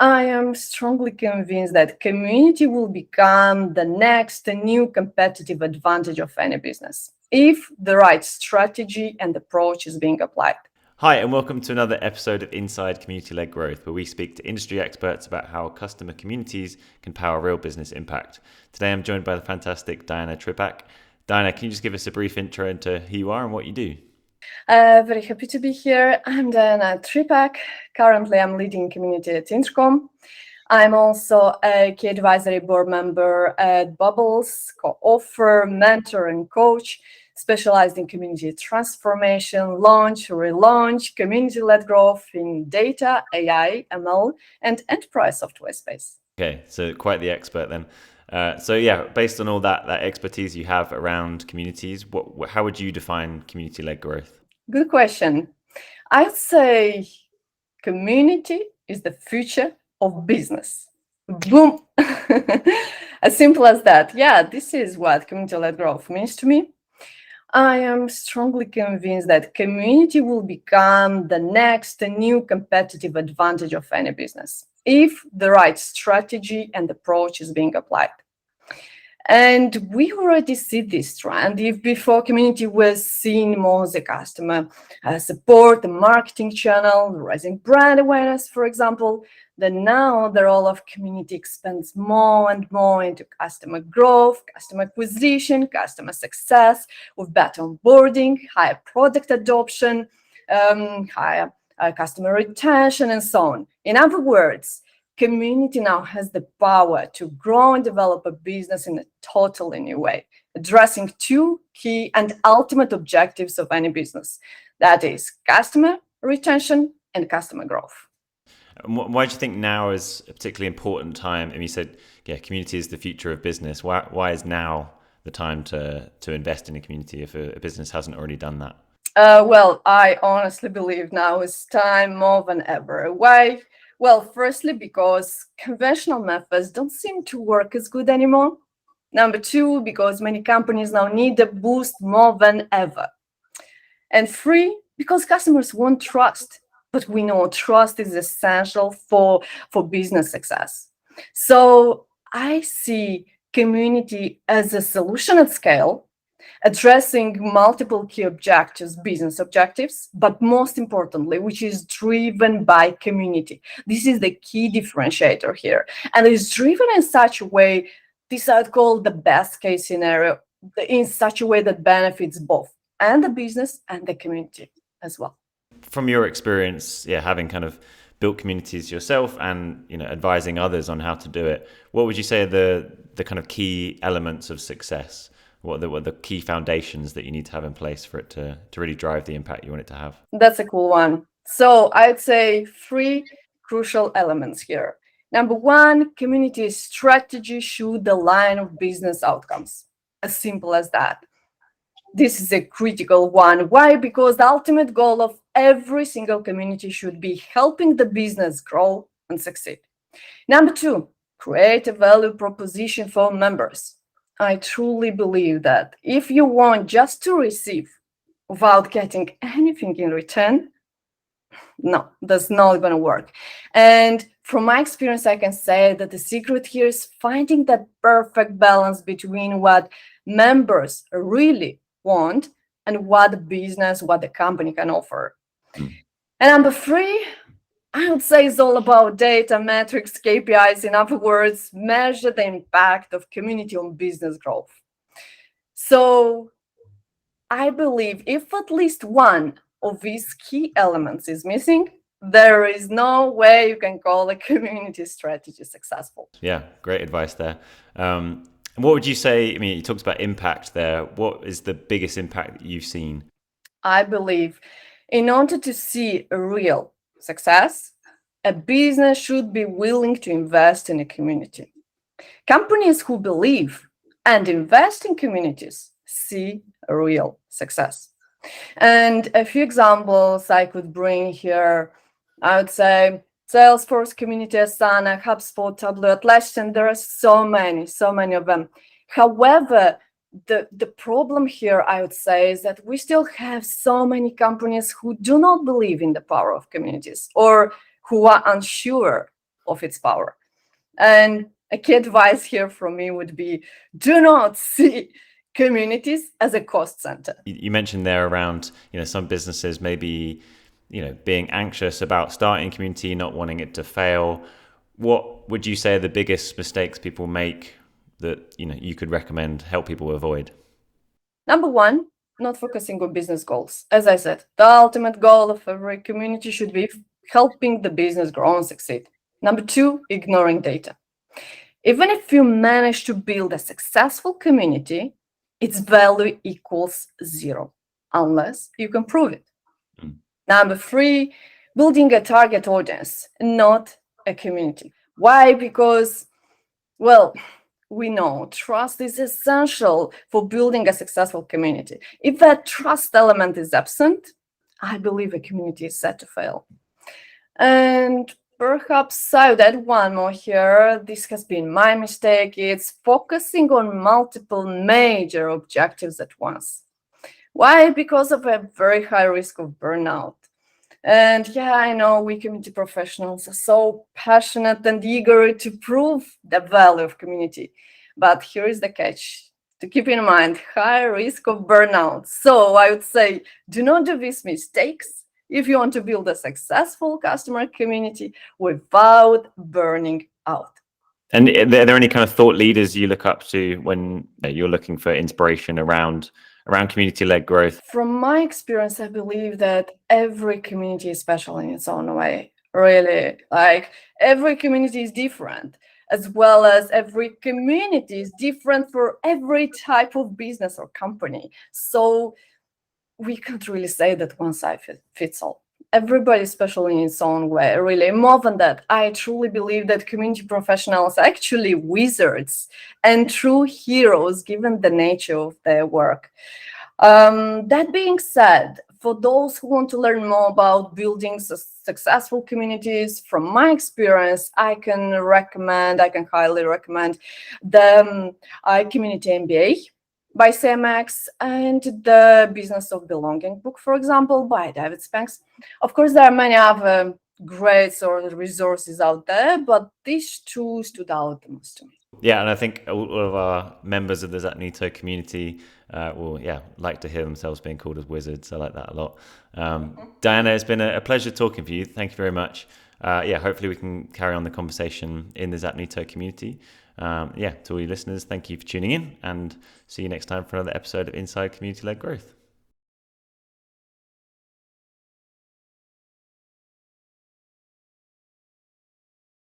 I am strongly convinced that community will become the next new competitive advantage of any business if the right strategy and approach is being applied. Hi, and welcome to another episode of Inside Community-Led Growth, where we speak to industry experts about how customer communities can power real business impact. Today, I'm joined by the fantastic Diana Tripac. Diana, can you just give us a brief intro into who you are and what you do? Very happy to be here. I'm Diana Tripac. Currently, I'm leading community at Intercom. I'm also a key advisory board member at Bubbles, co-author, mentor, and coach, specialized in community transformation, launch, relaunch, community-led growth in data, AI, ML, and enterprise software space. Okay, so quite the expert then. Based on all that expertise you have around communities, how would you define community-led growth? Good question. I'd say community is the future of business. Boom. As simple as that. Yeah, this is what community-led growth means to me. I am strongly convinced that community will become the next new competitive advantage of any business if the right strategy and approach is being applied. And we already see this trend. If before community was seen more as a customer support, the marketing channel, raising brand awareness, for example, then now the role of community expands more and more into customer growth, customer acquisition, customer success, with better onboarding, higher product adoption, higher customer retention, and so on. In other words, community now has the power to grow and develop a business in a totally new way, addressing two key and ultimate objectives of any business. That is customer retention and customer growth. And why do you think now is a particularly important time? And you said, yeah, community is the future of business. Why is now the time to invest in a community if a business hasn't already done that? Well, I honestly believe now is time more than ever. Why? Well, firstly, because conventional methods don't seem to work as good anymore. Number two, because many companies now need a boost more than ever. And three, because customers want trust. But we know trust is essential for business success. So I see community as a solution at scale, addressing multiple key objectives, business objectives, but most importantly, which is driven by community. This is the key differentiator here. And it's driven in such a way, this I'd call the best case scenario, in such a way that benefits both and the business and the community as well. From your experience, having kind of built communities yourself and advising others on how to do it, what would you say are the kind of key elements of success? What are the key foundations that you need to have in place for it to really drive the impact you want it to have? That's a cool one. So I'd say three crucial elements here. Number one, community strategy should align with business outcomes. As simple as that. This is a critical one. Why? Because the ultimate goal of every single community should be helping the business grow and succeed. Number two, create a value proposition for members. I truly believe that if you want just to receive without getting anything in return, no, that's not going to work. And from my experience, I can say that the secret here is finding that perfect balance between what members really want and what the business, what the company can offer. And number three, I would say it's all about data, metrics, KPIs. In other words, measure the impact of community on business growth. So I believe if at least one of these key elements is missing, there is no way you can call a community strategy successful. Yeah, great advice there. What would you say? I mean, you talked about impact there. What is the biggest impact that you've seen? I believe in order to see a real success, a business should be willing to invest in a community. Companies who believe and invest in communities see a real success. And a few examples I could bring here, I would say Salesforce, Community Asana, HubSpot, Tableau, Atlassian, there are so many of them. However, the problem here, I would say, is that we still have so many companies who do not believe in the power of communities or who are unsure of its power. And a key advice here from me would be, do not see communities as a cost center. You mentioned there around, some businesses maybe, being anxious about starting a community, not wanting it to fail. What would you say are the biggest mistakes people make that, you could recommend, help people avoid? Number one, not focusing on business goals. As I said, the ultimate goal of every community should be helping the business grow and succeed. Number two, ignoring data. Even if you manage to build a successful community, its value equals zero, unless you can prove it. Number three, building a target audience, not a community. Why? Because, well, we know trust is essential for building a successful community. If that trust element is absent, I believe a community is set to fail. And perhaps I would add one more here. This has been my mistake. It's focusing on multiple major objectives at once. Why? Because of a very high risk of burnout. And yeah, I know we community professionals are so passionate and eager to prove the value of community. But here is the catch. To keep in mind, high risk of burnout. So I would say, do not do these mistakes if you want to build a successful customer community without burning out. And are there any kind of thought leaders you look up to when you're looking for inspiration around community-led growth? From my experience, I believe that every community is special in its own way. Really, like every community is different, as well as every community is different for every type of business or company. So we can't really say that one size fits all. Everybody is special in its own way, really. More than that, I truly believe that community professionals are actually wizards and true heroes given the nature of their work. That being said, for those who want to learn more about building successful communities, from my experience, I can highly recommend the Community MBA by CMX and the Business of Belonging book, for example, by David Spanks. Of course, there are many other great sort of resources out there, but these two stood out the most to me. Yeah, and I think all of our members of the Zapnito community will like to hear themselves being called as wizards. I like that a lot. Diana, it's been a pleasure talking to you. Thank you very much. Hopefully we can carry on the conversation in the Zapnito community. To all your listeners, thank you for tuning in, and see you next time for another episode of Inside Community-Led Growth.